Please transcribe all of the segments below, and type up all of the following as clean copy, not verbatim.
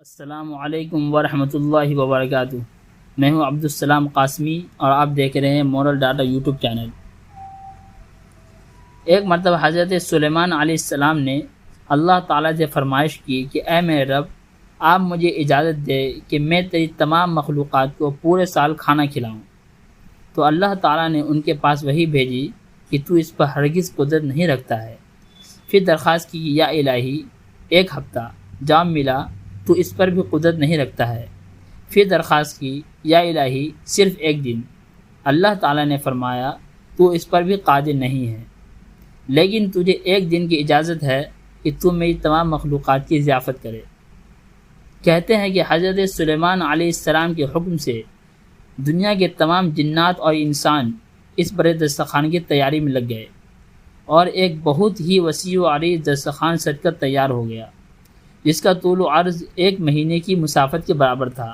السلام علیکم ورحمۃ اللہ وبرکاتہ۔ میں ہوں عبدالسلام قاسمی اور آپ دیکھ رہے ہیں مورل ڈاٹا یوٹیوب چینل۔ ایک مرتبہ حضرت سلیمان علیہ السلام نے اللہ تعالیٰ سے فرمائش کی کہ اے میرے رب، آپ مجھے اجازت دے کہ میں تیری تمام مخلوقات کو پورے سال کھانا کھلاؤں۔ تو اللہ تعالیٰ نے ان کے پاس وحی بھیجی کہ تو اس پر ہرگز قدرت نہیں رکھتا ہے۔ پھر درخواست کی کہ یا الہی، ایک ہفتہ جب ملا تو اس پر بھی قدرت نہیں رکھتا ہے۔ پھر درخواست کی یا الہی، صرف ایک دن۔ اللہ تعالیٰ نے فرمایا تو اس پر بھی قادر نہیں ہے، لیکن تجھے ایک دن کی اجازت ہے کہ تو میری تمام مخلوقات کی ضیافت کرے۔ کہتے ہیں کہ حضرت سلیمان علیہ السلام کے حکم سے دنیا کے تمام جنات اور انسان اس بڑے دسترخوان کی تیاری میں لگ گئے اور ایک بہت ہی وسیع و عریض دسترخوان سج کر تیار ہو گیا، جس کا طول و عرض 1 مہینے کی مسافت کے برابر تھا۔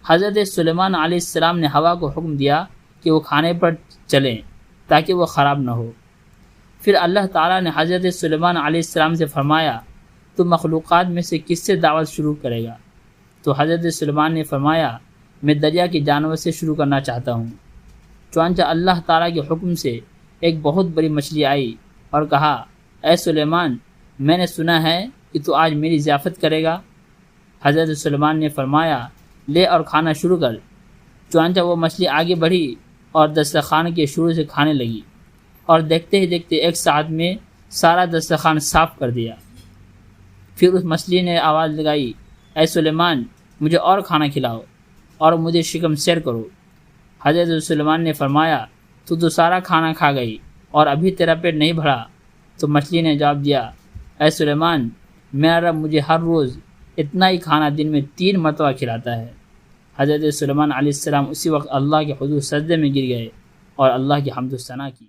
حضرت سلیمان علیہ السلام نے ہوا کو حکم دیا کہ وہ کھانے پر چلیں تاکہ وہ خراب نہ ہو۔ پھر اللہ تعالیٰ نے حضرت سلیمان علیہ السلام سے فرمایا تو مخلوقات میں سے کس سے دعوت شروع کرے گا؟ تو حضرت سلیمان نے فرمایا میں دریا کے جانور سے شروع کرنا چاہتا ہوں۔ چنانچہ اللہ تعالیٰ کے حکم سے ایک بہت بڑی مچھلی آئی اور کہا اے سلیمان، میں نے سنا ہے کہ تو آج میری ضیافت کرے گا۔ حضرت سلیمان نے فرمایا لے اور کھانا شروع کر۔ چنانچہ وہ مچھلی آگے بڑھی اور دسترخوان کے شروع سے کھانے لگی، اور دیکھتے ہی دیکھتے 1 ساعت میں سارا دسترخوان صاف کر دیا۔ پھر اس مچھلی نے آواز لگائی اے سلیمان، مجھے اور کھانا کھلاؤ اور مجھے شکم سیر کرو۔ حضرت سلیمان نے فرمایا تو سارا کھانا کھا گئی اور ابھی تیرا پیٹ نہیں بھرا؟ تو مچھلی نے جواب دیا اے سلیمان، میرا رب مجھے ہر روز اتنا ہی کھانا دن میں 3 مرتبہ کھلاتا ہے۔ حضرت سلیمان علیہ السلام اسی وقت اللہ کے حضور سجدے میں گر گئے اور اللہ کی حمد و ثنا کی۔